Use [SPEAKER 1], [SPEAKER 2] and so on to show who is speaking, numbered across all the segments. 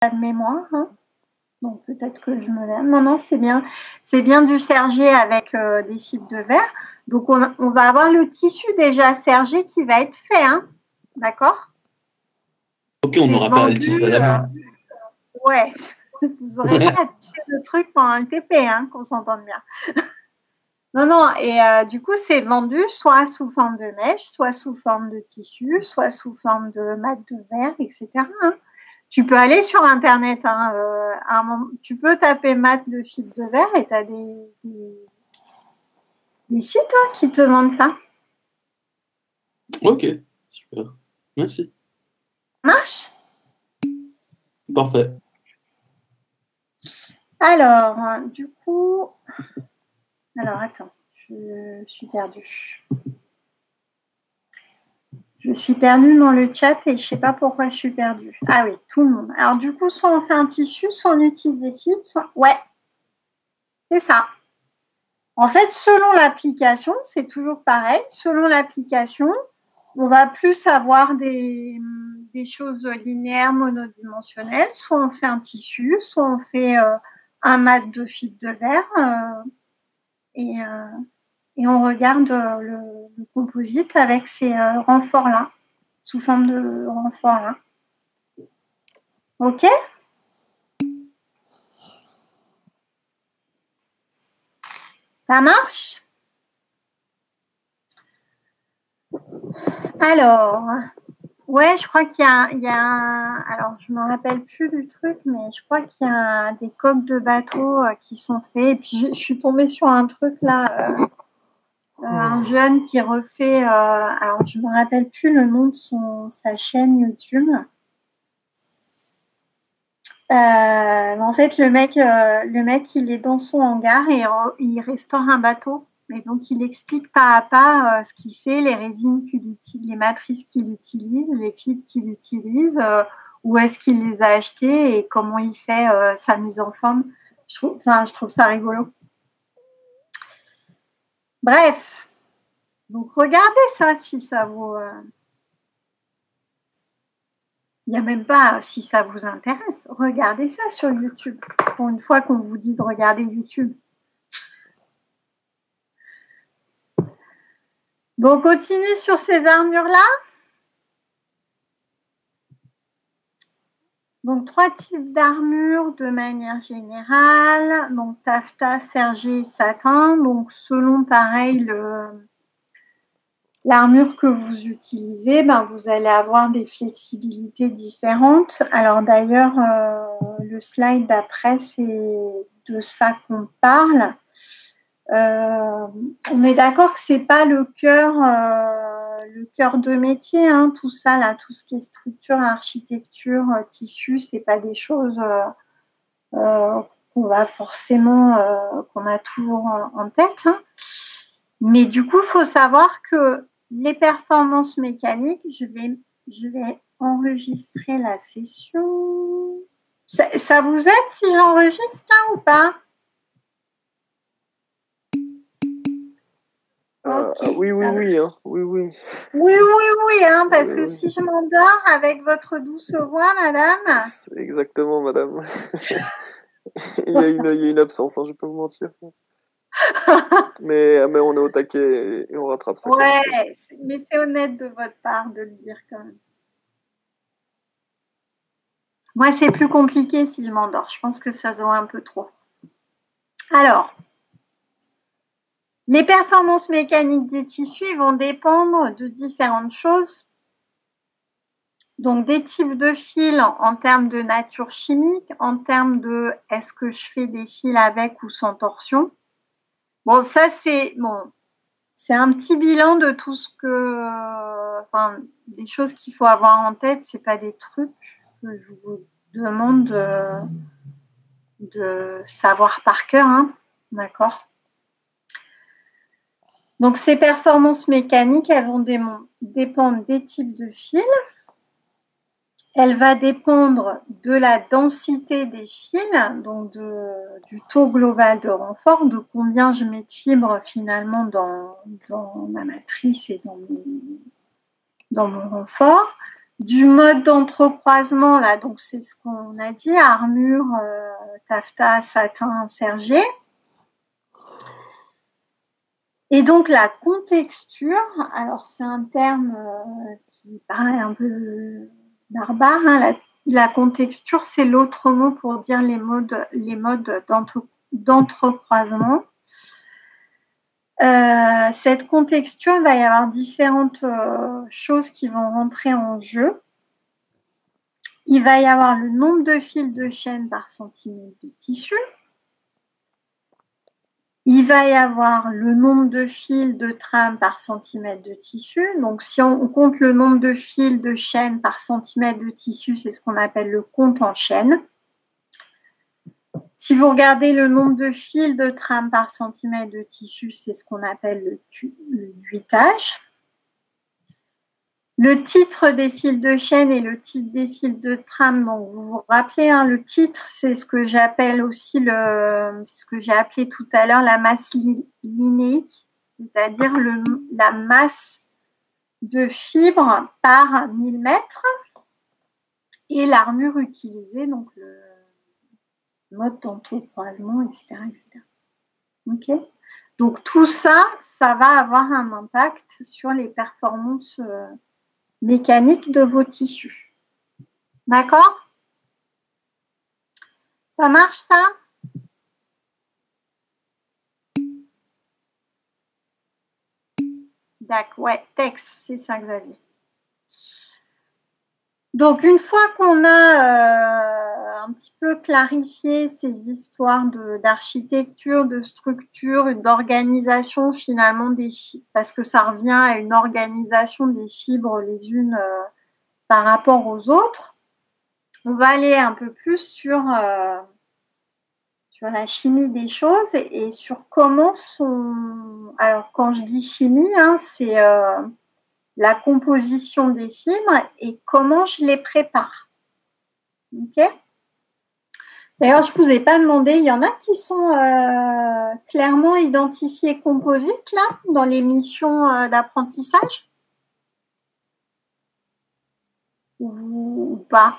[SPEAKER 1] pas de mémoire, hein. Donc peut-être que je me lève. Non, non, c'est bien du sergé avec des fibres de verre. Donc on va avoir le tissu déjà sergé qui va être fait, hein. D'accord?
[SPEAKER 2] Ok, on n'aura pas à le tisser à la main.
[SPEAKER 1] Ouais, vous n'aurez pas à tisser le truc pendant le TP, hein, qu'on s'entende bien. Non, non, et du coup, c'est vendu soit sous forme de mèche, soit sous forme de tissu, soit sous forme de mat de verre, etc., hein. Tu peux aller sur Internet, hein, tu peux taper mat de fibre de verre et tu as des sites, hein, qui te vendent ça.
[SPEAKER 2] Ok, super. Merci.
[SPEAKER 1] Marche?
[SPEAKER 2] Parfait.
[SPEAKER 1] Alors, du coup... Alors, attends, je suis perdue. Je suis perdue dans le chat et je ne sais pas pourquoi je suis perdue. Ah oui, tout le monde. Alors, du coup, soit on fait un tissu, soit on utilise des fibres, soit... Ouais, c'est ça. En fait, selon l'application, c'est toujours pareil. Selon l'application, on va plus avoir des choses linéaires, monodimensionnelles. Soit on fait un tissu, soit on fait un mat de fibre de verre et on regarde le composite avec ces renforts-là, sous forme de renforts-là. Ok? Ça marche? Alors, ouais, je crois qu'il y a alors je me rappelle plus du truc, mais je crois qu'il y a des coques de bateaux qui sont faits. Et puis je suis tombée sur un truc là, un jeune qui refait, alors je me rappelle plus le nom de sa chaîne YouTube. En fait, le mec, il est dans son hangar et il restaure un bateau. Et donc, il explique pas à pas ce qu'il fait, les résines qu'il utilise, les matrices qu'il utilise, les fibres qu'il utilise, où est-ce qu'il les a achetées et comment il fait sa mise en forme. Je trouve ça rigolo. Bref, donc regardez ça si ça vous... Il n'y a même pas si ça vous intéresse. Regardez ça sur YouTube. Pour une fois qu'on vous dit de regarder YouTube. Bon, on continue sur ces armures-là. Donc, 3 types d'armures de manière générale. Donc, taffetas, sergé, satin. Donc, selon, pareil, l'armure que vous utilisez, vous allez avoir des flexibilités différentes. Alors, d'ailleurs, le slide d'après, c'est de ça qu'on parle. On est d'accord que c'est pas le cœur de métier, hein, tout ça là, tout ce qui est structure, architecture, tissu, c'est pas des choses qu'on va forcément qu'on a toujours en tête, hein. Mais du coup, il faut savoir que les performances mécaniques, je vais enregistrer la session. Ça vous aide si j'enregistre là ou pas?
[SPEAKER 3] Okay, oui, oui, oui, hein, oui, oui.
[SPEAKER 1] Oui, oui, oui, hein, parce que si je m'endors avec votre douce voix, madame.
[SPEAKER 3] Exactement, madame. il y a une absence, hein, je vais pas vous mentir. mais on est au taquet et on rattrape ça.
[SPEAKER 1] Ouais, mais c'est honnête de votre part de le dire quand même. Moi, c'est plus compliqué si je m'endors. Je pense que ça se voit un peu trop. Alors, les performances mécaniques des tissus vont dépendre de différentes choses. Donc, des types de fils en termes de nature chimique, en termes de est-ce que je fais des fils avec ou sans torsion. Bon, ça, c'est un petit bilan de tout ce que... Enfin, des choses qu'il faut avoir en tête. Ce n'est pas des trucs que je vous demande de savoir par cœur, hein. D'accord? Donc, ces performances mécaniques, elles vont dépendre des types de fils. Elle va dépendre de la densité des fils, donc du taux global de renfort, de combien je mets de fibres finalement dans ma matrice et dans mon renfort. du mode d'entrecroisement, là, donc c'est ce qu'on a dit, armure, taffetas, satin, serger. Et donc la contexture, alors c'est un terme qui paraît un peu barbare, hein, la contexture, c'est l'autre mot pour dire les modes d'entrecroisement. Cette contexture, il va y avoir différentes choses qui vont rentrer en jeu. Il va y avoir le nombre de fils de chaîne par centimètre de tissu. Il va y avoir le nombre de fils de trame par centimètre de tissu. Donc, si on compte le nombre de fils de chaîne par centimètre de tissu, c'est ce qu'on appelle le compte en chaîne. Si vous regardez le nombre de fils de trame par centimètre de tissu, c'est ce qu'on appelle le duitage. Le titre des fils de chaîne et le titre des fils de trame, donc vous vous rappelez, hein, le titre, c'est ce que j'appelle aussi ce que j'ai appelé tout à l'heure la masse linéique, c'est-à-dire la masse de fibres par 1000 mètres et l'armure utilisée, donc le mode d'entrecroisement, etc., etc. Ok. Donc tout ça, ça va avoir un impact sur les performances mécanique de vos tissus. D'accord? Ça marche, ça? D'accord, ouais, texte, c'est ça, Xavier. Donc, une fois qu'on a un petit peu clarifié ces histoires d'architecture, de structure, d'organisation finalement des fibres, parce que ça revient à une organisation des fibres les unes par rapport aux autres, on va aller un peu plus sur la chimie des choses et sur comment sont... Alors, quand je dis chimie, hein, c'est la composition des fibres et comment je les prépare. Ok? D'ailleurs, je ne vous ai pas demandé, il y en a qui sont clairement identifiés composites, là, dans les missions d'apprentissage? Ou pas?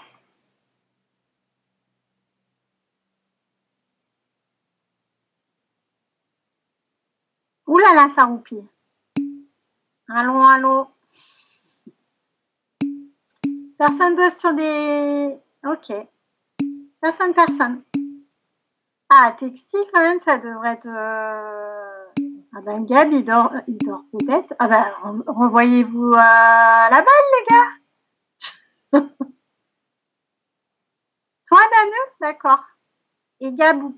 [SPEAKER 1] Ouh là là, ça roupille. Allô, allô. Personne bosse sur des... Ok. Personne. Ah, textile, quand même, ça devrait être... Ah ben, Gab, il dort peut-être. Ah ben, renvoyez-vous à la balle, les gars. Toi, Danu? D'accord. Et Gab,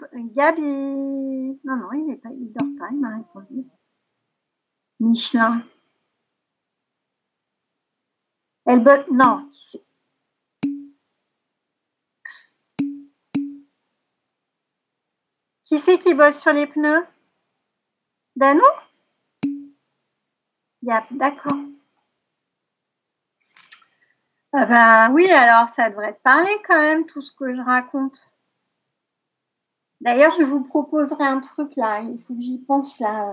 [SPEAKER 1] il... Non, il dort pas, il m'a répondu. Michelin. Elle botte... Non, qui c'est qui bosse sur les pneus? Danu? Gab, d'accord. Ah ben oui, alors ça devrait te parler quand même, tout ce que je raconte. D'ailleurs, je vous proposerai un truc là, il faut que j'y pense là.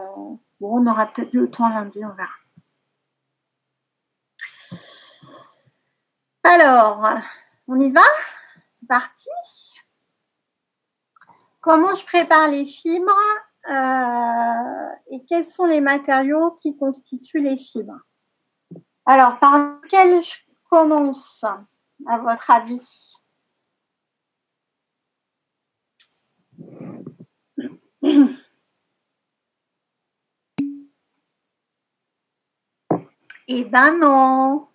[SPEAKER 1] Bon, on aura peut-être le temps lundi, on verra. Alors, on y va? C'est parti. Comment je prépare les fibres et quels sont les matériaux qui constituent les fibres? Alors, par lequel je commence, à votre avis? Eh ben non.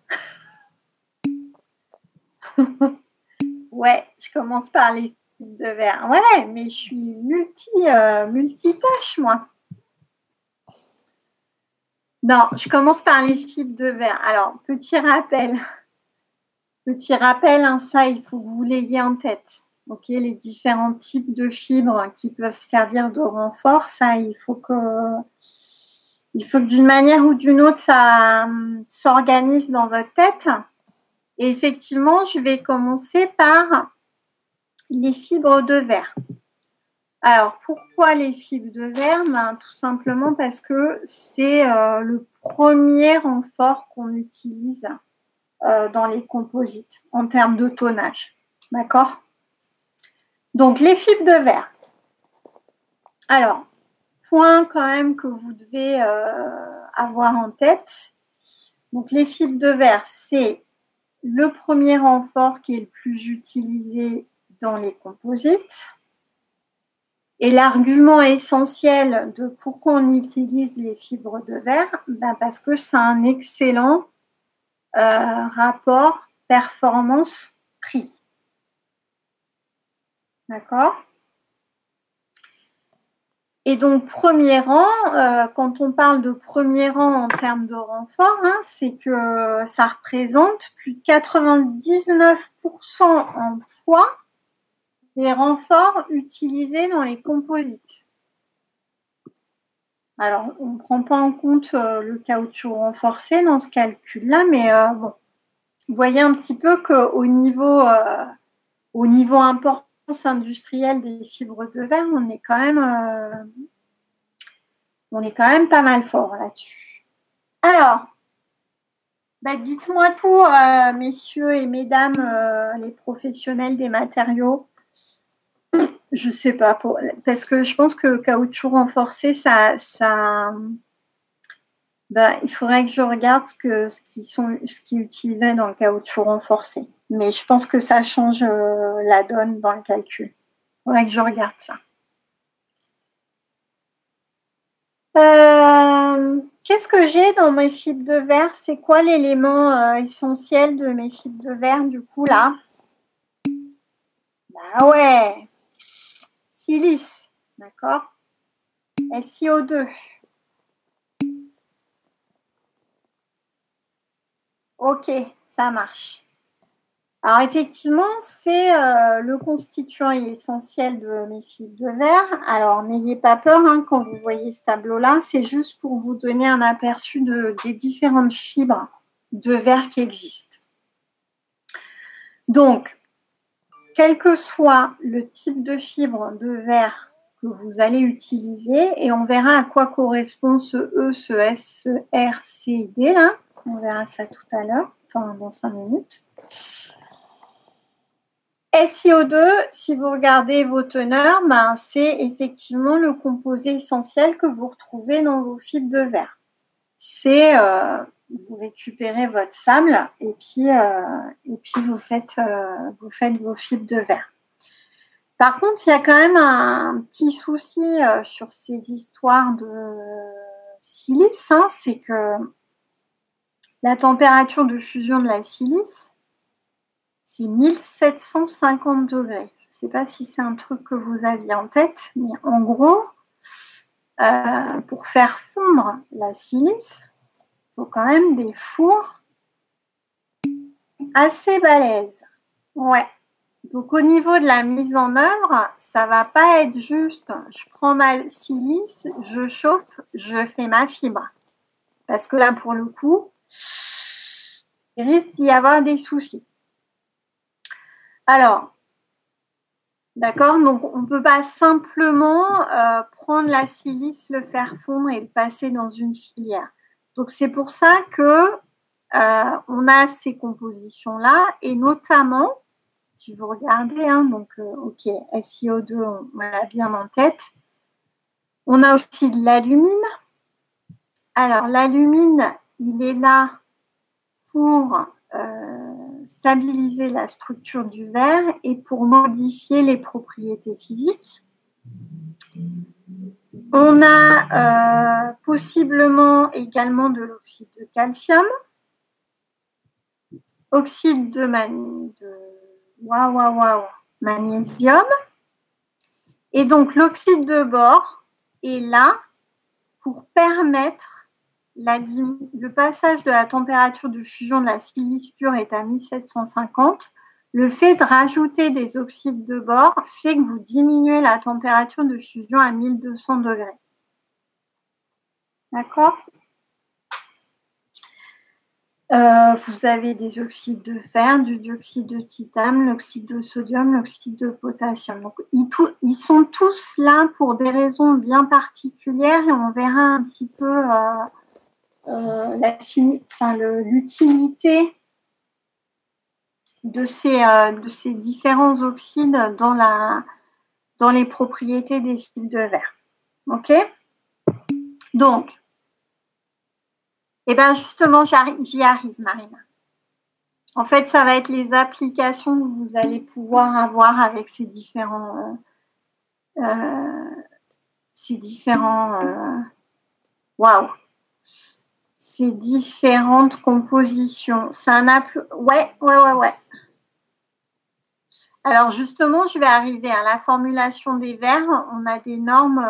[SPEAKER 1] Ouais, je commence par les fibres de verre. Ouais, mais je suis multitâche, moi. Non, je commence par les fibres de verre. Alors, petit rappel. Hein, ça, il faut que vous l'ayez en tête. Ok, les différents types de fibres qui peuvent servir de renfort, ça, il faut que d'une manière ou d'une autre, ça s'organise dans votre tête. Et effectivement, je vais commencer par les fibres de verre. Alors, pourquoi les fibres de verre? Tout simplement parce que c'est le premier renfort qu'on utilise dans les composites en termes de tonnage. D'accord? Donc, les fibres de verre. Alors, point quand même que vous devez avoir en tête. Donc, les fibres de verre, c'est le premier renfort qui est le plus utilisé dans les composites. Et l'argument essentiel de pourquoi on utilise les fibres de verre, ben parce que c'est un excellent rapport performance-prix. D'accord? Et donc, premier rang, quand on parle de premier rang en termes de renfort, hein, c'est que ça représente plus de 99% en poids des renforts utilisés dans les composites. Alors, on ne prend pas en compte le caoutchouc renforcé dans ce calcul-là, mais bon, vous voyez un petit peu qu'au niveau importance industrielle des fibres de verre, on est quand même pas mal fort là-dessus. Alors, bah dites-moi tout, messieurs et mesdames, les professionnels des matériaux. Je ne sais pas, parce que je pense que le caoutchouc renforcé, bah, il faudrait que je regarde ce qui est utilisé dans le caoutchouc renforcé. Mais je pense que ça change la donne dans le calcul. Il faudrait que je regarde ça. Qu'est-ce que j'ai dans mes fibres de verre? C'est quoi l'élément essentiel de mes fibres de verre, du coup, là? Bah ouais, silice, d'accord? SiO2. Ok, ça marche. Alors effectivement, c'est le constituant essentiel de mes fibres de verre. Alors n'ayez pas peur hein, quand vous voyez ce tableau-là, c'est juste pour vous donner un aperçu des différentes fibres de verre qui existent. Donc, quel que soit le type de fibre de verre que vous allez utiliser, et on verra à quoi correspond ce E, ce S, ce R, C, D, là. On verra ça tout à l'heure, enfin dans 5 minutes. SiO2, si vous regardez vos teneurs, ben, c'est effectivement le composé essentiel que vous retrouvez dans vos fibres de verre. C'est, vous récupérez votre sable et puis vous faites vos fibres de verre. Par contre, il y a quand même un petit souci sur ces histoires de silice, hein, c'est que la température de fusion de la silice, c'est 1750 degrés. Je ne sais pas si c'est un truc que vous aviez en tête, mais en gros, pour faire fondre la silice, il faut quand même des fours assez balèzes. Ouais. Donc, au niveau de la mise en œuvre, ça ne va pas être juste, je prends ma silice, je chauffe, je fais ma fibre. Parce que là, pour le coup, il risque d'y avoir des soucis. Alors, d'accord, donc on ne peut pas simplement prendre la silice, le faire fondre et le passer dans une filière. Donc, c'est pour ça que on a ces compositions-là et notamment, si vous regardez, hein, donc ok, SiO2, on l'a bien en tête. On a aussi de l'alumine. Alors, l'alumine, il est là pour stabiliser la structure du verre et pour modifier les propriétés physiques. On a possiblement également de l'oxyde de calcium, oxyde de magnésium. Et donc, l'oxyde de bore est là pour permettre le passage de la température de fusion de la silice pure est à 1750. Le fait de rajouter des oxydes de bore fait que vous diminuez la température de fusion à 1200 degrés. D'accord ? Vous avez des oxydes de fer, du dioxyde de titane, l'oxyde de sodium, l'oxyde de potassium. Donc, ils sont tous là pour des raisons bien particulières et on verra un petit peu l'utilité de ces différents oxydes dans les propriétés des fibres de verre. OK? Donc, eh bien justement, j'y arrive, Marina. En fait, ça va être les applications que vous allez pouvoir avoir avec ces différentes compositions. C'est un ouais. Alors justement, je vais arriver à la formulation des verres. On a des normes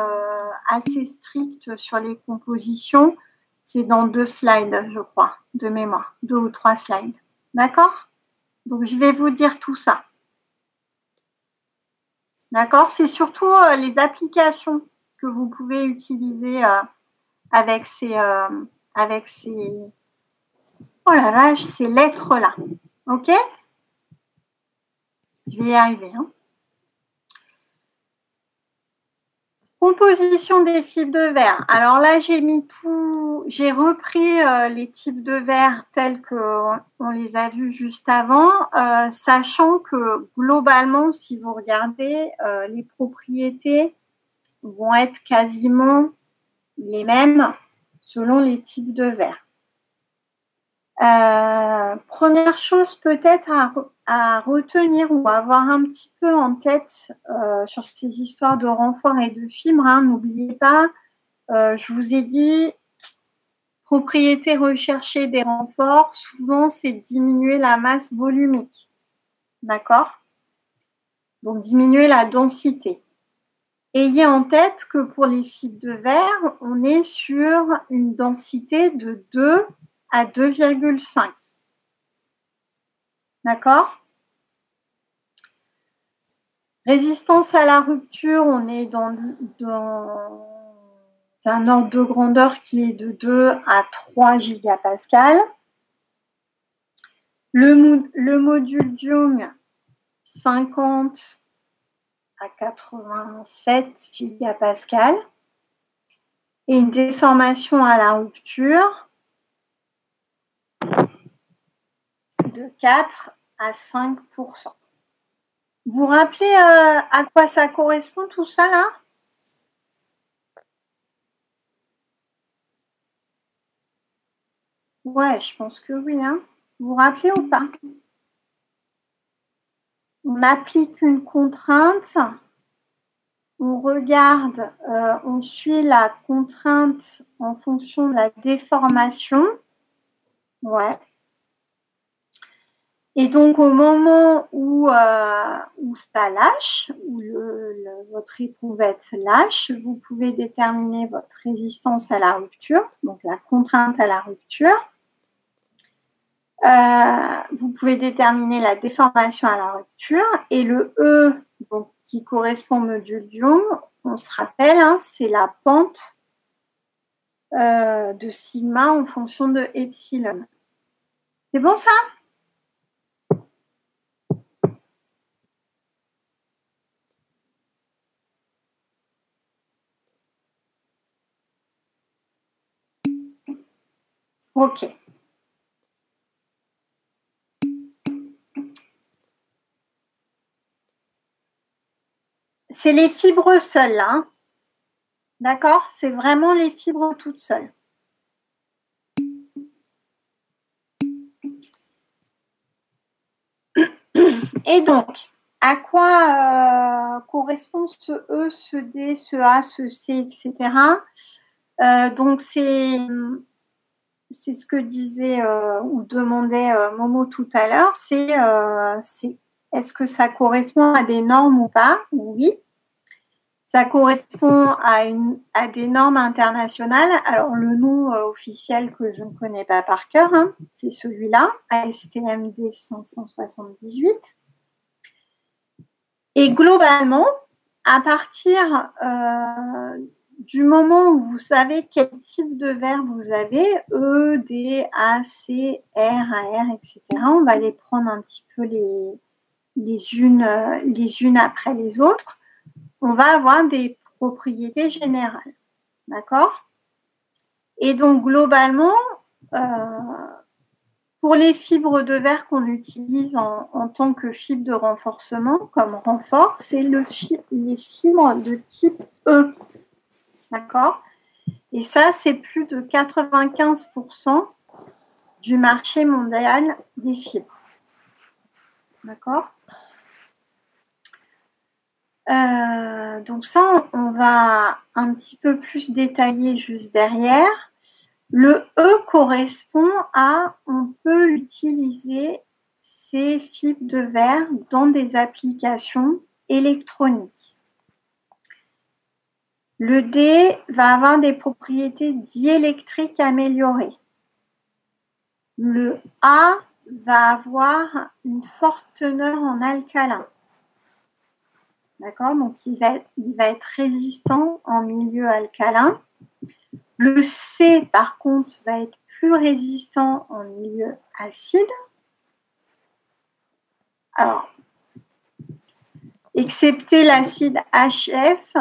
[SPEAKER 1] assez strictes sur les compositions. C'est dans 2 slides, je crois, de mémoire. 2 ou 3 slides. D'accord? Donc, je vais vous dire tout ça. D'accord? C'est surtout les applications que vous pouvez utiliser avec ces oh la vache, ces lettres-là. OK? Je vais y arriver. Hein. Composition des fibres de verre. Alors là, j'ai repris les types de verre tels qu'on les a vus juste avant, sachant que globalement, si vous regardez, les propriétés vont être quasiment les mêmes selon les types de verre. Première chose peut-être à retenir ou à avoir un petit peu en tête sur ces histoires de renfort et de fibres, hein, n'oubliez pas, je vous ai dit, propriété recherchée des renforts, souvent c'est diminuer la masse volumique, d'accord? Donc diminuer la densité. Ayez en tête que pour les fibres de verre, on est sur une densité de 2 à 2,5. D'accord? Résistance à la rupture, on est dans un ordre de grandeur qui est de 2 à 3 gigapascales. Le module Young, 50 à 87 gigapascales. Et une déformation à la rupture de 4 à 5%. Vous vous rappelez à quoi ça correspond tout ça là? Ouais, je pense que oui. Hein. Vous vous rappelez ou pas? On applique une contrainte, on regarde, on suit la contrainte en fonction de la déformation. Ouais. Et donc, au moment où ça lâche, où votre éprouvette lâche, vous pouvez déterminer votre résistance à la rupture, donc la contrainte à la rupture. Vous pouvez déterminer la déformation à la rupture. Et le E, donc, qui correspond au module Young, on se rappelle, hein, c'est la pente de sigma en fonction de epsilon. C'est bon ça? Ok. C'est les fibres seules, hein. D'accord? C'est vraiment les fibres toutes seules. Et donc, à quoi correspond ce E, ce D, ce A, ce C, etc. Donc, c'est ce que disait ou demandait Momo tout à l'heure, c'est est-ce que ça correspond à des normes ou pas? Oui. Ça correspond à des normes internationales. Alors, le nom officiel que je ne connais pas par cœur, hein, c'est celui-là, ASTM-D 578. Et globalement, à partir du moment où vous savez quel type de verre vous avez, E, D, A, C, R, AR, etc., on va les prendre un petit peu les unes après les autres. On va avoir des propriétés générales. D'accord? Et donc, globalement, Pour les fibres de verre qu'on utilise en tant que fibre de renforcement, comme renfort, c'est les fibres de type E. D'accord? Et ça, c'est plus de 95% du marché mondial des fibres. D'accord? Donc ça, on va un petit peu plus détailler juste derrière. Le E correspond à, on peut utiliser ces fibres de verre dans des applications électroniques. Le D va avoir des propriétés diélectriques améliorées. Le A va avoir une forte teneur en alcalin. D'accord? Donc, il va être résistant en milieu alcalin. Le C, par contre, va être plus résistant en milieu acide. Alors, excepté l'acide HF,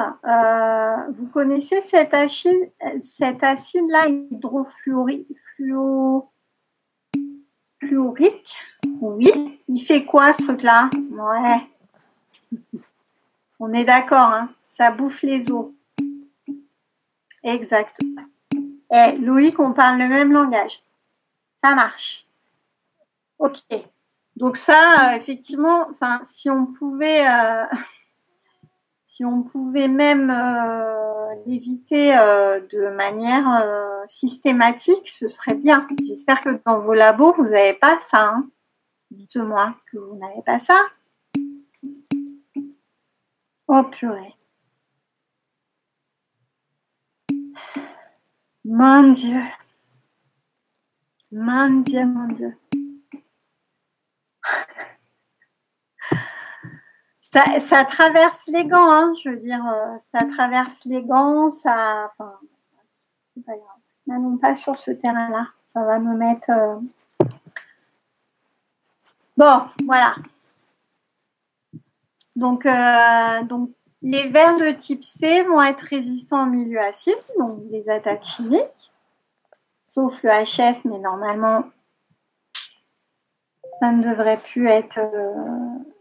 [SPEAKER 1] vous connaissez cet acide-là hydrofluorique? Oui. Il fait quoi, ce truc-là? Ouais. On est d'accord, hein? Ça bouffe les os. Exact. Eh, Loïc, on parle le même langage. Ça marche. Ok. Donc ça, effectivement, enfin, si on pouvait même l'éviter de manière systématique, ce serait bien. J'espère que dans vos labos, vous n'avez pas ça. Hein. Dites-moi que vous n'avez pas ça. Oh purée. Mon Dieu. Mon Dieu, mon Dieu. Ça traverse les gants, hein, je veux dire, ça traverse les gants, ça. Enfin, c'est pas grave. N'allons pas sur ce terrain-là. Ça va me mettre. Bon, voilà. Donc, les verres de type C vont être résistants au milieu acide, donc des attaques chimiques, sauf le HF, mais normalement, ça ne devrait plus être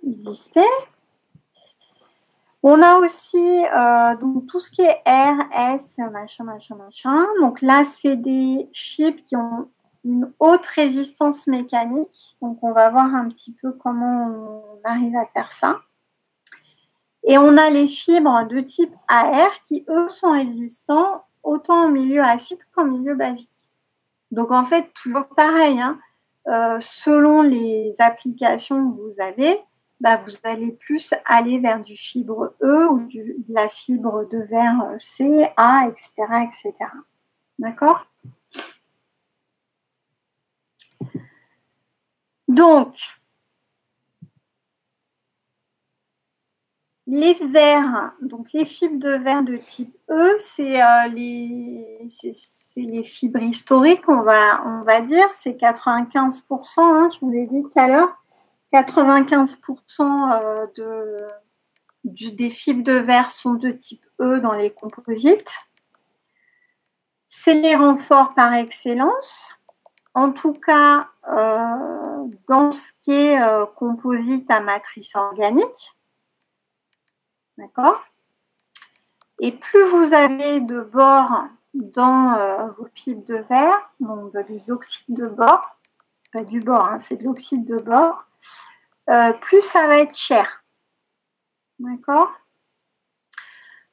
[SPEAKER 1] existé. On a aussi donc tout ce qui est R, S, machin. Donc là, c'est des fibres qui ont une haute résistance mécanique. Donc, on va voir un petit peu comment on arrive à faire ça. Et on a les fibres de type AR qui, eux, sont résistants autant au milieu acide qu'au milieu basique. Donc, en fait, toujours pareil, hein, selon les applications que vous avez, bah, vous allez plus aller vers du fibre E ou de la fibre de verre C, A, etc. etc. D'accord? Donc, les verres, donc les fibres de verre de type E, c'est les fibres historiques, on va dire, c'est 95%, hein, je vous l'ai dit tout à l'heure, 95% des fibres de verre sont de type E dans les composites. C'est les renforts par excellence. En tout cas, dans ce qui est composite à matrice organique. D'accord? Et plus vous avez de bore dans vos fibres de verre, donc de l'oxyde de bore, c'est pas du bore, hein, c'est de l'oxyde de bore, plus ça va être cher. D'accord?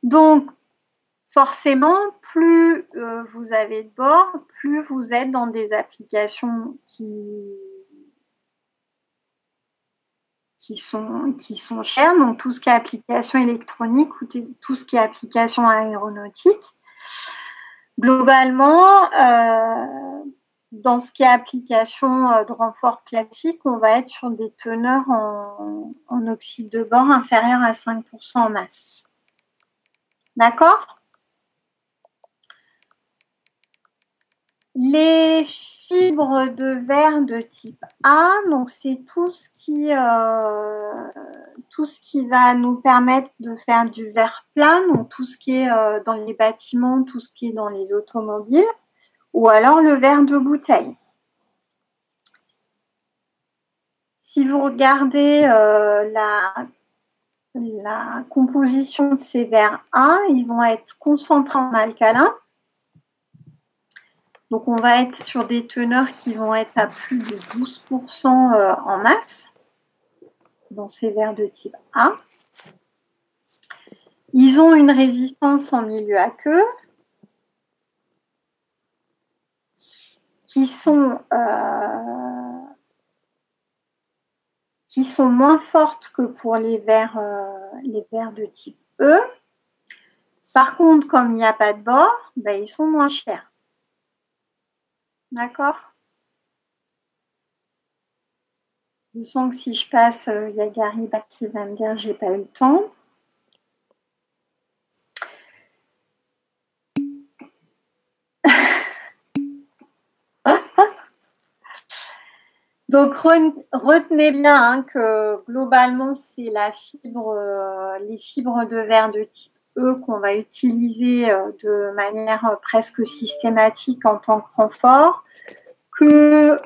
[SPEAKER 1] Donc, forcément, plus vous avez de bord, plus vous êtes dans des applications qui sont chères. Donc, tout ce qui est application électronique ou tout ce qui est application aéronautique. Globalement, dans ce qui est application de renfort classique, on va être sur des teneurs en oxyde de bore inférieures à 5% en masse. D'accord? Les fibres de verre de type A, donc c'est tout ce qui va nous permettre de faire du verre plat, donc tout ce qui est dans les bâtiments, tout ce qui est dans les automobiles, ou alors le verre de bouteille. si vous regardez la composition de ces verres A, ils vont être concentrés en alcalin. Donc, on va être sur des teneurs qui vont être à plus de 12% en masse dans ces verres de type A. Ils ont une résistance en milieu aqueux qui sont moins fortes que pour les verres de type E. Par contre, comme il n'y a pas de bord, ben, ils sont moins chers. D'accord? Je sens que si je passe, il y a Gary qui va me dire j'ai pas eu le temps. Donc, retenez bien hein, que globalement, c'est la fibre, les fibres de verre de type E qu'on va utiliser de manière presque systématique en tant que renfort. Que,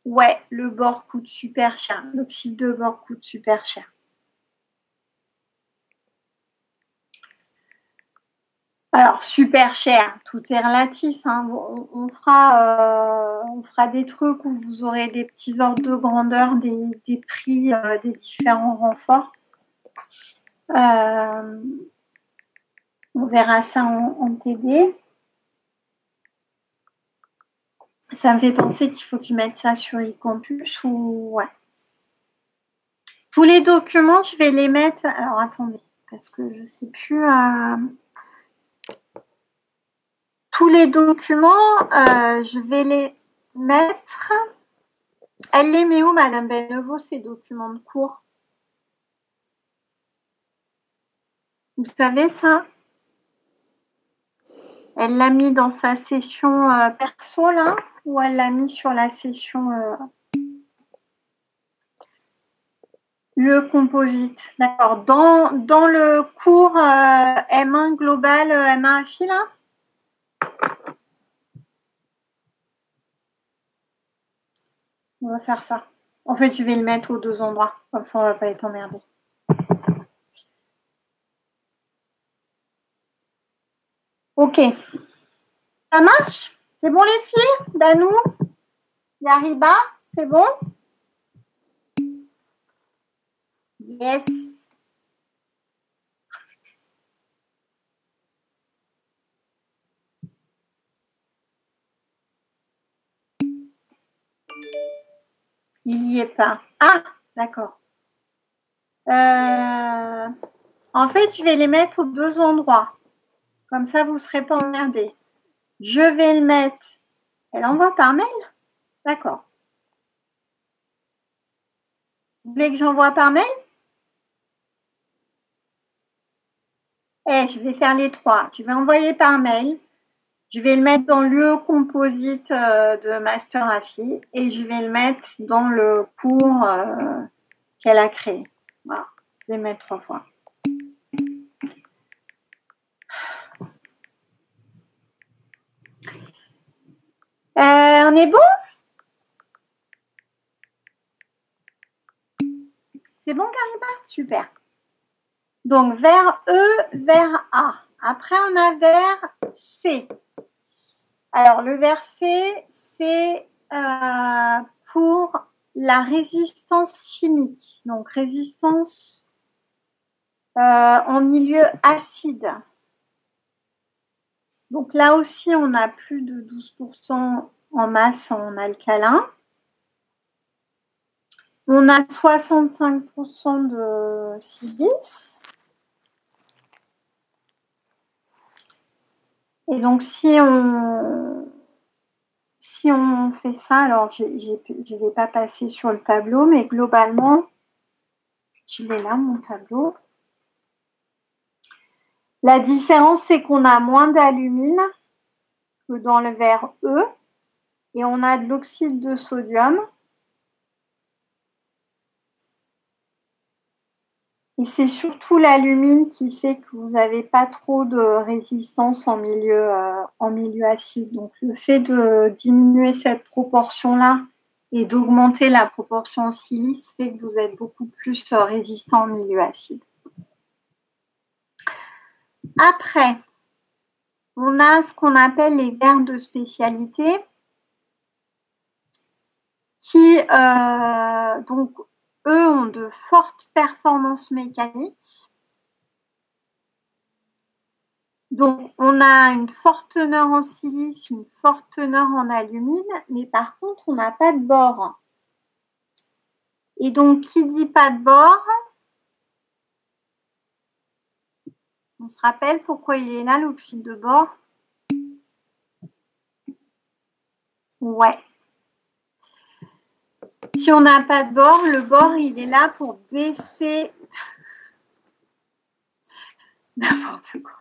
[SPEAKER 1] ouais, le bord coûte super cher. L'oxyde de bord coûte super cher. Alors, super cher, tout est relatif. Hein. On fera des trucs où vous aurez des petits ordres de grandeur, des prix des différents renforts. On verra ça en TD. Ça me fait penser qu'il faut qu'ils mettent ça sur eCampus ou... Ouais. Tous les documents, je vais les mettre... Alors, attendez, parce que je ne sais plus... Tous les documents, je vais les mettre. Elle les met où, Madame Benneveau, ces documents de cours? Vous savez ça? Elle l'a mis dans sa session perso, là, ou elle l'a mis sur la session UE Composite? D'accord. Dans le cours M1 Global, M1 AFI, là? On va faire ça. En fait, je vais le mettre aux deux endroits. Comme ça, on ne va pas être emmerdé. Ok. Ça marche? C'est bon, les filles? Danou? Yariba? C'est bon? Yes. Il n'y est pas. Ah, d'accord. En fait, je vais les mettre aux deux endroits. Comme ça, vous ne serez pas emmerdés. Je vais le mettre. Elle envoie par mail? D'accord. Vous voulez que j'envoie par mail? Je vais faire les trois. Je vais envoyer par mail. Je vais le mettre dans l'UE Composite de Master AFI et je vais le mettre dans le cours qu'elle a créé. Voilà. Je vais le mettre 3 fois. On est bon? C'est bon, Gariba? Super. Donc, vers E, vers A. Après, on a vers C. Alors, le vers C, c'est pour la résistance chimique. Donc, résistance en milieu acide. Donc, là aussi, on a plus de 12% en masse en alcalin. On a 65% de silice. Et donc, si on fait ça, alors je ne vais pas passer sur le tableau, mais globalement, je l'ai là, mon tableau. La différence, c'est qu'on a moins d'alumine que dans le verre E et on a de l'oxyde de sodium. Et c'est surtout l'alumine qui fait que vous n'avez pas trop de résistance en milieu acide. Donc, le fait de diminuer cette proportion-là et d'augmenter la proportion en silice fait que vous êtes beaucoup plus résistant au milieu acide. Après, on a ce qu'on appelle les verres de spécialité qui, donc, eux ont de fortes performances mécaniques. Donc, on a une forte teneur en silice, une forte teneur en alumine, mais par contre, on n'a pas de bore. Et donc, qui dit pas de bore, on se rappelle pourquoi il est là, l'oxyde de bore? Ouais. Si on n'a pas de bore, le bore, il est là pour baisser n'importe quoi.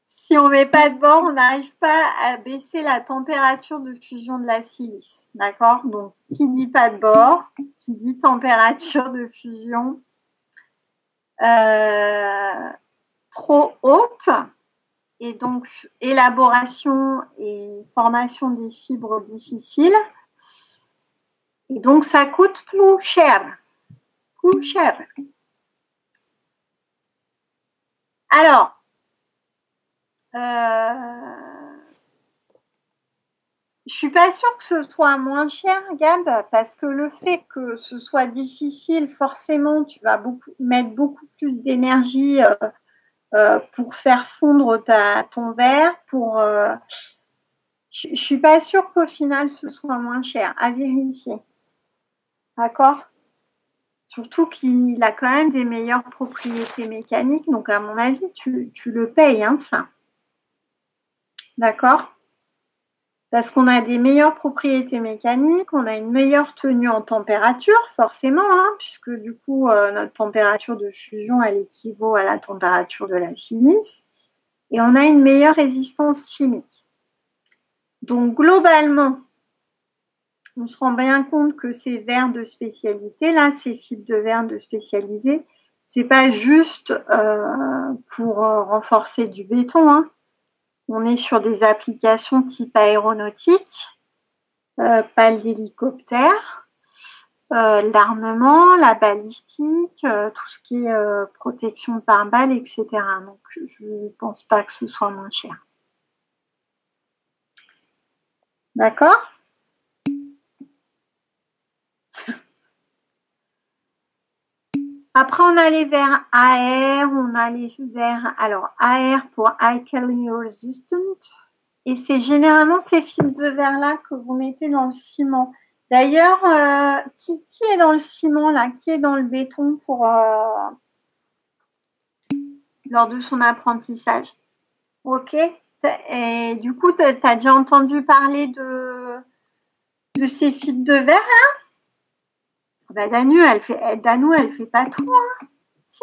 [SPEAKER 1] Si on ne met pas de bord, on n'arrive pas à baisser la température de fusion de la silice. D'accord? Donc, qui dit pas de bord, qui dit température de fusion trop haute, et donc élaboration et formation des fibres difficiles. Et donc, ça coûte plus cher. Plus cher. Alors, je suis pas sûre que ce soit moins cher, Gab, parce que le fait que ce soit difficile, forcément, tu vas mettre beaucoup plus d'énergie pour faire fondre ton verre. Je suis pas sûre qu'au final, ce soit moins cher. À vérifier. D'accord? Surtout qu'il a quand même des meilleures propriétés mécaniques. Donc, à mon avis, tu le payes, hein, ça. D'accord? Parce qu'on a des meilleures propriétés mécaniques, on a une meilleure tenue en température, forcément, hein, puisque du coup, notre température de fusion, elle équivaut à la température de la silice. Et on a une meilleure résistance chimique. Donc, globalement, on se rend bien compte que ces verres de spécialité, là, ces fibres de verre de spécialisé, c'est pas juste pour renforcer du béton, hein. On est sur des applications type aéronautique, pales d'hélicoptère, l'armement, la balistique, tout ce qui est protection par balle, etc. Donc, je ne pense pas que ce soit moins cher. D'accord? Après, on a les verres AR, on a les verres, alors AR pour Alkali Resistant, et c'est généralement ces fibres de verre-là que vous mettez dans le ciment. D'ailleurs, qui est dans le ciment, là? Qui est dans le béton pour lors de son apprentissage? Ok. Et du coup, tu as déjà entendu parler de ces fibres de verre, là? Bah, Danu, elle fait pas tout, hein? Si?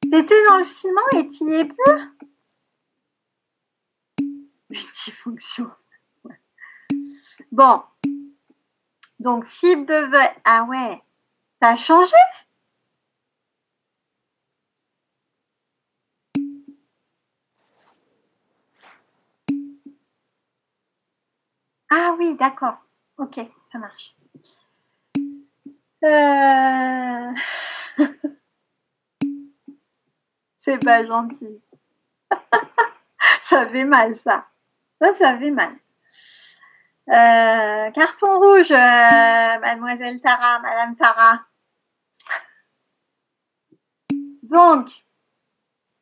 [SPEAKER 1] T'étais dans le ciment et tu n'y es plus? Multifonction. Ouais. Bon. Donc, fibre de verre. Ah ouais. T'as changé? Ah oui, d'accord. Ok, ça marche. C'est pas gentil. Ça fait mal, ça. Ça fait mal. Carton rouge, mademoiselle Tara, madame Tara. Donc,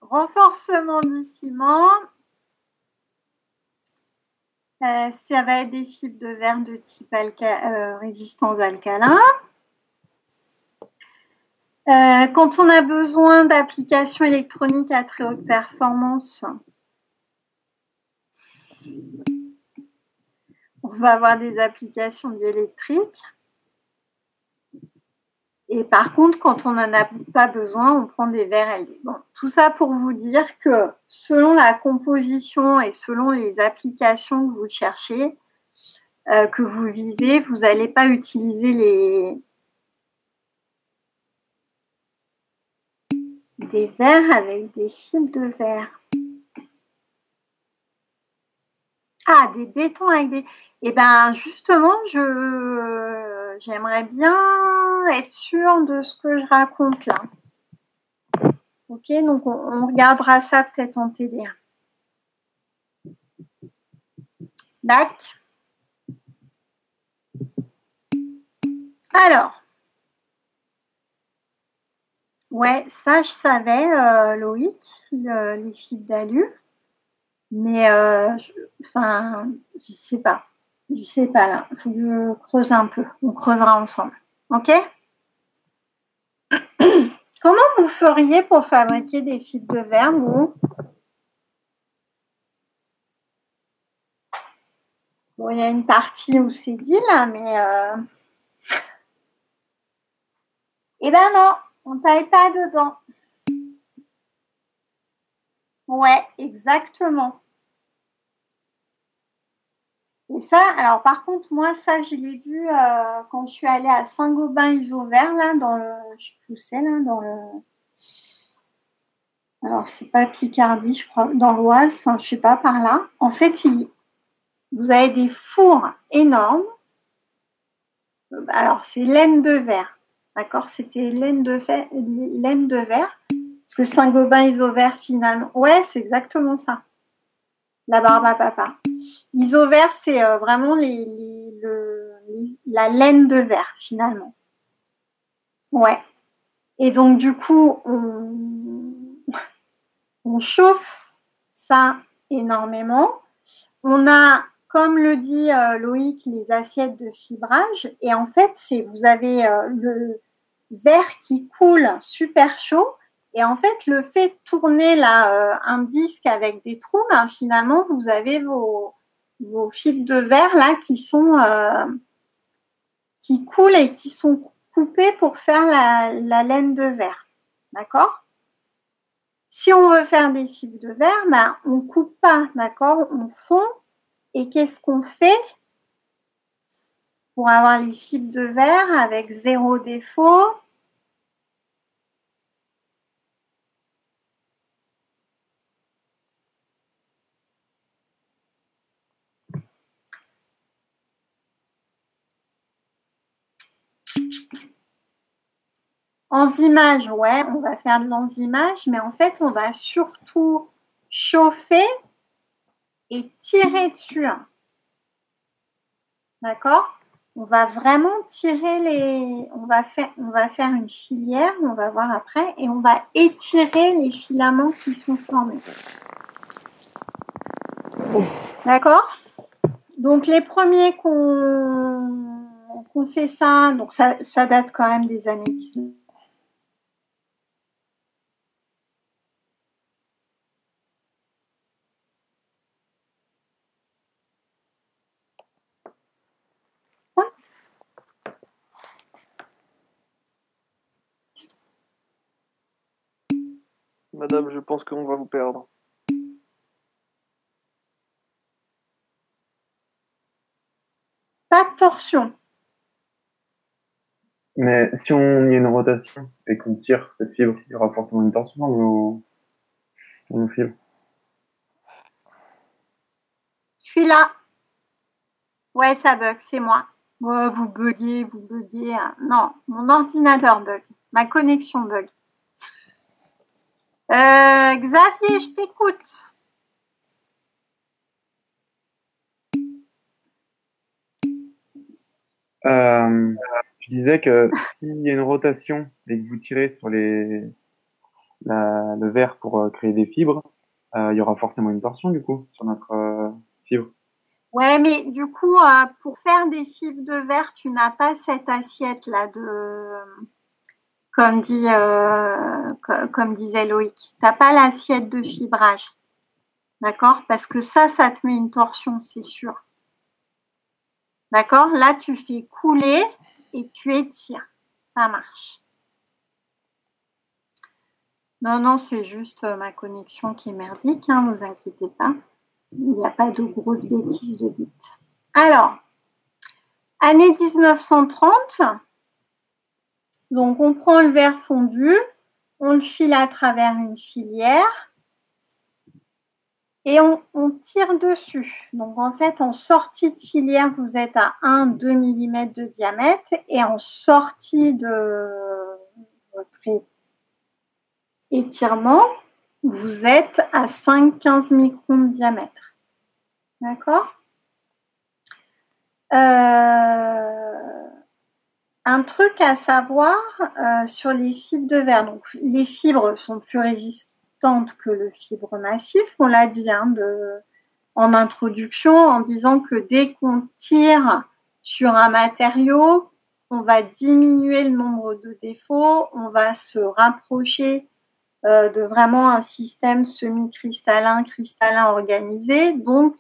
[SPEAKER 1] renforcement du ciment. Ça va être des fibres de verre de type résistance alcalin. Quand on a besoin d'applications électroniques à très haute performance, on va avoir des applications diélectriques. Et par contre, quand on n'en a pas besoin, on prend des verres LD. Bon, tout ça pour vous dire que selon la composition et selon les applications que vous cherchez, que vous visez, vous n'allez pas utiliser des verres avec des fibres de verre. Ah, des bétons avec des... Eh bien, justement, j'aimerais bien être sûre de ce que je raconte là. Ok, donc on regardera ça peut-être en TD1. D'accord. Alors, ouais, ça je savais, Loïc, les fibres d'alu, mais enfin, je sais pas. Je sais pas là, il faut que je creuse un peu. On creusera ensemble. Ok? Comment vous feriez pour fabriquer des fibres de verre, vous? Bon, il y a une partie où c'est dit là, mais eh ben non, on taille pas dedans. Ouais, exactement. Et ça, alors par contre, moi, ça, je l'ai vu quand je suis allée à Saint-Gobain-Isovert, là, dans le, je sais plus où c'est, là, dans le, alors c'est pas Picardie, je crois, dans l'Oise, enfin, je sais pas, par là. En fait, vous avez des fours énormes. Alors, c'est laine de verre, d'accord? C'était laine de verre, parce que Saint-Gobain-Isovert, finalement, ouais, c'est exactement ça. La barbe à papa. Isovert, c'est vraiment la laine de verre, finalement. Ouais. Et donc, du coup, on chauffe ça énormément. On a, comme le dit Loïc, les assiettes de fibrage. Et en fait, vous avez le verre qui coule super chaud. Et en fait, le fait de tourner là, un disque avec des trous, ben, finalement, vous avez vos fibres de verre là qui coulent et qui sont coupées pour faire la laine de verre. D'accord? Si on veut faire des fibres de verre, ben, on ne coupe pas, d'accord? On fond. Et qu'est-ce qu'on fait pour avoir les fibres de verre avec 0 défaut? Enzymage, ouais, on va faire de l'enzymage, mais en fait, on va surtout chauffer et tirer dessus. D'accord? On va vraiment tirer on va faire une filière, on va voir après, et on va étirer les filaments qui sont formés. D'accord? Donc, les premiers qu'on fait ça, donc ça date quand même des années 19.
[SPEAKER 3] Madame, je pense qu'on va vous perdre.
[SPEAKER 4] Pas de torsion.
[SPEAKER 5] Mais si on y a une rotation et qu'on tire cette fibre, il y aura forcément une torsion dans nos fibres.
[SPEAKER 1] Je suis là. Ouais, ça bug, c'est moi. Ouais, vous buguez. Non, mon ordinateur bug. Ma connexion bug. Xavier, je t'écoute.
[SPEAKER 5] Je disais que s'il y a une rotation et que vous tirez sur le verre pour créer des fibres, il y aura forcément une torsion du coup sur notre fibre.
[SPEAKER 1] Ouais, mais du coup, pour faire des fibres de verre, tu n'as pas cette assiette là comme disait Loïc. Tu n'as pas l'assiette de fibrage. D'accord? Parce que ça te met une torsion, c'est sûr. D'accord? Là, tu fais couler et tu étires. Ça marche. Non, c'est juste ma connexion qui est merdique, hein, ne vous inquiétez pas. Il n'y a pas de grosses bêtises de dites. Alors, année 1930, donc on prend le verre fondu, on le file à travers une filière et on tire dessus. Donc, en fait, en sortie de filière, vous êtes à 1-2 mm de diamètre et en sortie de votre étirement, vous êtes à 5-15 microns de diamètre. D'accord? Un truc à savoir sur les fibres de verre. Donc, les fibres sont plus résistantes que le fibre massif, on l'a dit en introduction, en disant que dès qu'on tire sur un matériau, on va diminuer le nombre de défauts, on va se rapprocher de vraiment un système semi-cristallin, cristallin organisé, donc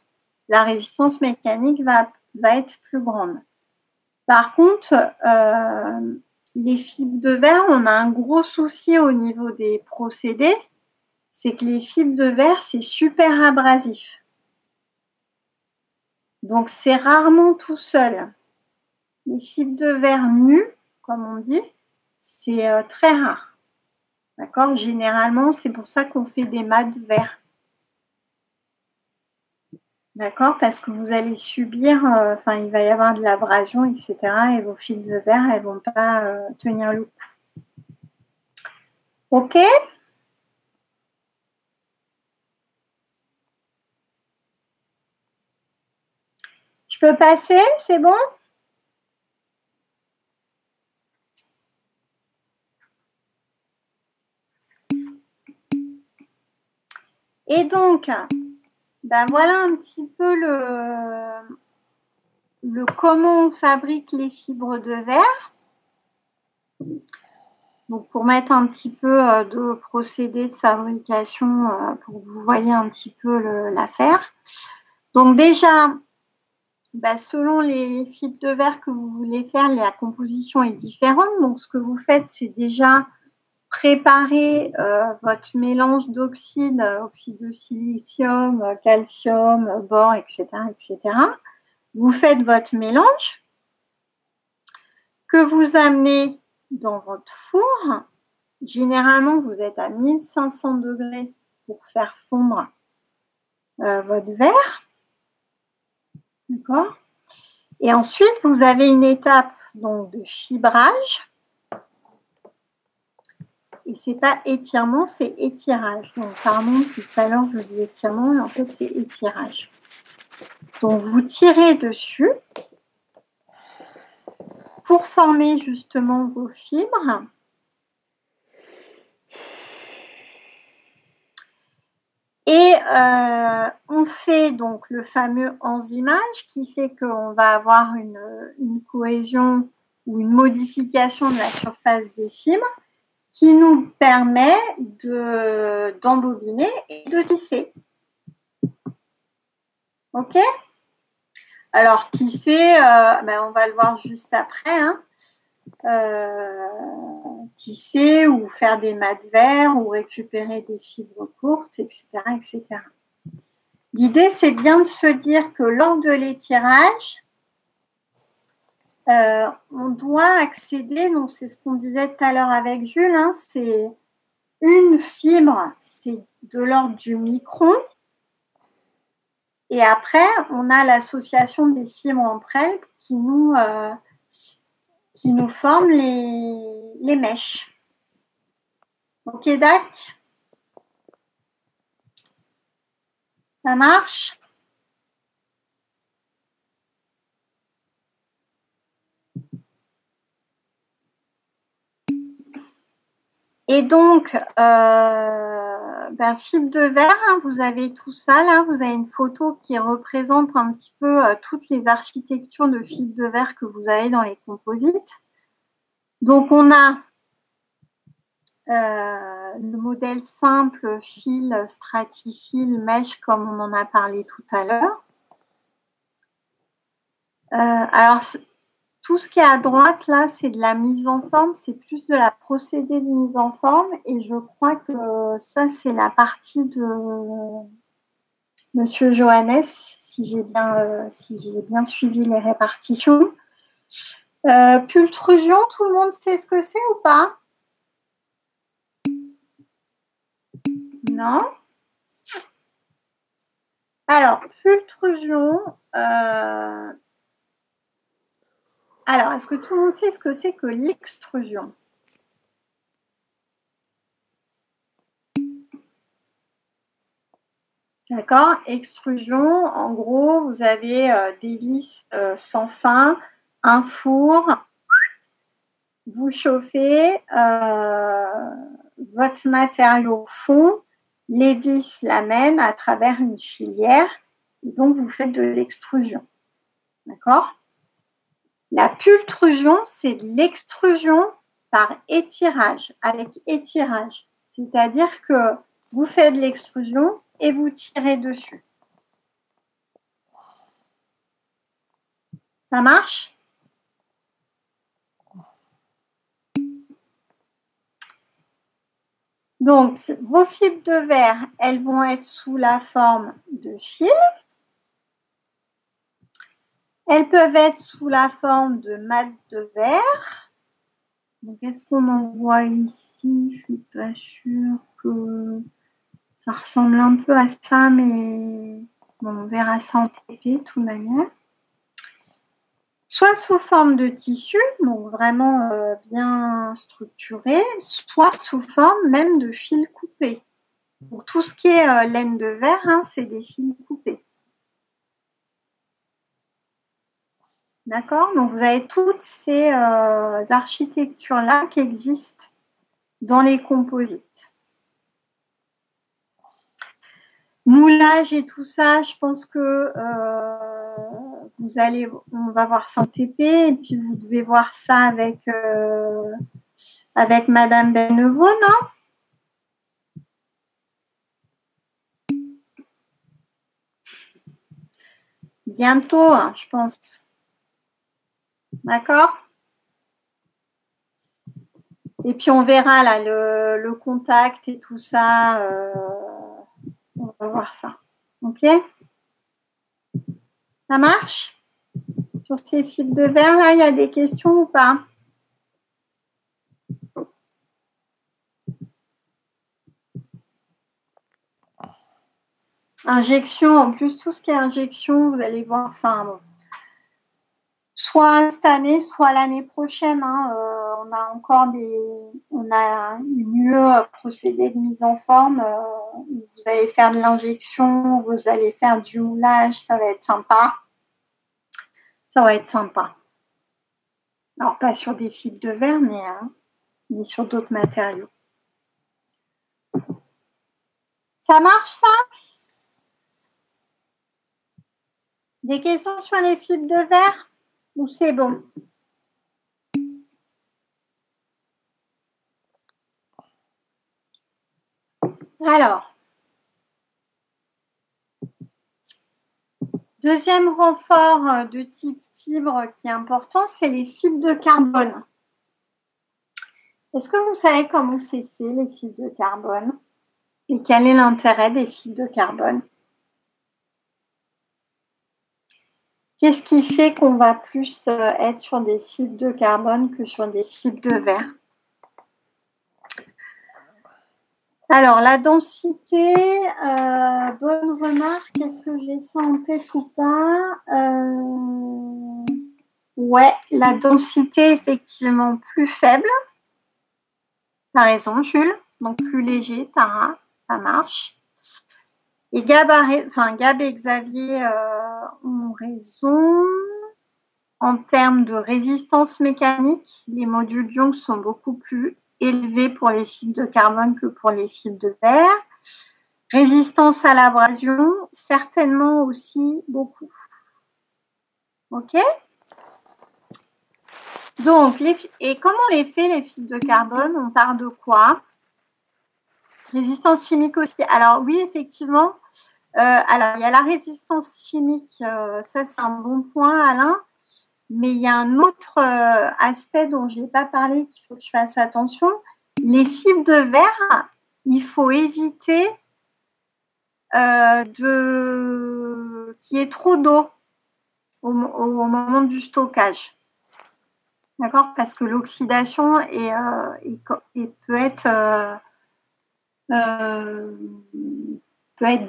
[SPEAKER 1] la résistance mécanique va être plus grande. Par contre, les fibres de verre, on a un gros souci au niveau des procédés, c'est que les fibres de verre, c'est super abrasif. Donc, c'est rarement tout seul. Les fibres de verre nues, comme on dit, c'est très rare. D'accord? Généralement, c'est pour ça qu'on fait des mats de verre. D'accord? Parce que vous allez subir, il va y avoir de l'abrasion, etc. Et vos fils de verre, elles ne vont pas tenir le coup. OK? Je peux passer? C'est bon? Et donc, ben voilà un petit peu le comment on fabrique les fibres de verre. Donc, pour mettre un petit peu de procédé de fabrication pour que vous voyez un petit peu l'affaire. Donc, déjà, ben, selon les fibres de verre que vous voulez faire, la composition est différente. Donc, ce que vous faites, c'est déjà préparer votre mélange d'oxyde, oxyde de silicium, calcium, bore, etc., etc. Vous faites votre mélange que vous amenez dans votre four. Généralement, vous êtes à 1500 degrés pour faire fondre votre verre. D'accord? Et ensuite, vous avez une étape donc, de fibrage. Et ce n'est pas étirement, c'est étirage. Donc, pardon, tout à l'heure, je dis étirement, mais en fait, c'est étirage. Donc, vous tirez dessus pour former justement vos fibres. Et on fait donc le fameux enzymage qui fait qu'on va avoir une cohésion ou une modification de la surface des fibres qui nous permet d'embobiner et de tisser. OK? Alors, tisser, on va le voir juste après. Hein. Tisser ou faire des mats de verre ou récupérer des fibres courtes, etc. etc. L'idée, c'est bien de se dire que lors de l'étirage, on doit accéder, donc c'est ce qu'on disait tout à l'heure avec Jules, hein, c'est une fibre, c'est de l'ordre du micron. Et après, on a l'association des fibres entre elles qui nous forment les mèches. Ok, Dac? Ça marche? Et donc, fibre de verre, hein, vous avez tout ça là, vous avez une photo qui représente un petit peu toutes les architectures de fibres de verre que vous avez dans les composites. Donc, on a le modèle simple, fil, stratifil, mèche, comme on en a parlé tout à l'heure. Alors, tout ce qui est à droite, là, c'est de la mise en forme, c'est plus de la procédé de mise en forme. Et je crois que ça, c'est la partie de Monsieur Johannes, si j'ai bien suivi les répartitions. Pultrusion, tout le monde sait ce que c'est ou pas? Non? Alors, pultrusion. Alors, est-ce que tout le monde sait ce que c'est que l'extrusion? D'accord? Extrusion, en gros, vous avez des vis sans fin, un four, vous chauffez votre matériau fond, les vis l'amènent à travers une filière, et donc vous faites de l'extrusion. D'accord? La pultrusion, c'est de l'extrusion par étirage, avec étirage. C'est-à-dire que vous faites de l'extrusion et vous tirez dessus. Ça marche? Donc, vos fibres de verre, elles vont être sous la forme de fils. Elles peuvent être sous la forme de mattes de verre. Donc, est-ce qu'on en voit ici? Je ne suis pas sûre que ça ressemble un peu à ça, mais bon, on verra ça en TP de toute manière. Soit sous forme de tissu, donc vraiment bien structuré, soit sous forme même de fils coupés. Pour tout ce qui est laine de verre, hein, c'est des fils coupés. D'accord? Donc, vous avez toutes ces architectures-là qui existent dans les composites. Moulage et tout ça, je pense que on va voir ça en TP, et puis vous devez voir ça avec Madame Benevaux, non? Bientôt, hein, je pense. D'accord? Et puis on verra là le contact et tout ça. On va voir ça. Ok? Ça marche? Sur ces fibres de verre là, il y a des questions ou pas? Injection, en plus tout ce qui est injection, vous allez voir, enfin bon. Soit cette année, soit l'année prochaine. Hein, on a une UE procédé de mise en forme. Vous allez faire de l'injection, vous allez faire du moulage, ça va être sympa. Ça va être sympa. Alors pas sur des fibres de verre, mais sur d'autres matériaux. Ça marche ça? Des questions sur les fibres de verre? Ou c'est bon? Alors, deuxième renfort de type fibre qui est important, c'est les fibres de carbone. Est-ce que vous savez comment c'est fait, les fibres de carbone? Et quel est l'intérêt des fibres de carbone? Qu'est-ce qui fait qu'on va plus être sur des fibres de carbone que sur des fibres de verre? Alors, la densité, bonne remarque. Est-ce que j'ai ça en tête ou pas? Ouais, la densité est effectivement plus faible. T'as raison, Jules. Donc, plus léger, Tara, ça marche. Et Gab et Xavier ont raison. En termes de résistance mécanique, les modules Young sont beaucoup plus élevés pour les fibres de carbone que pour les fibres de verre. Résistance à l'abrasion, certainement aussi beaucoup. OK? Donc, et comment on les fait, les fibres de carbone? On part de quoi? Résistance chimique aussi. Alors, oui, effectivement. Alors, il y a la résistance chimique. Ça, c'est un bon point, Alain. Mais il y a un autre aspect dont je n'ai pas parlé qu'il faut que je fasse attention. Les fibres de verre, il faut éviter qu'il y ait trop d'eau au moment du stockage. D'accord? Parce que l'oxydation peut être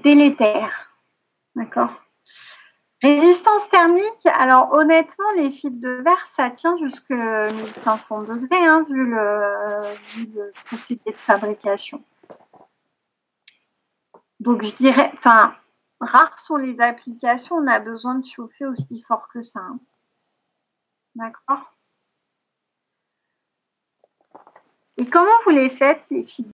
[SPEAKER 1] délétère. D'accord. Résistance thermique, alors honnêtement, les fibres de verre, ça tient jusqu'à 1500 degrés, hein, vu le procédé de fabrication. Donc, je dirais, enfin, rares sont les applications, on a besoin de chauffer aussi fort que ça. Hein. D'accord. Et comment vous les faites, les fibres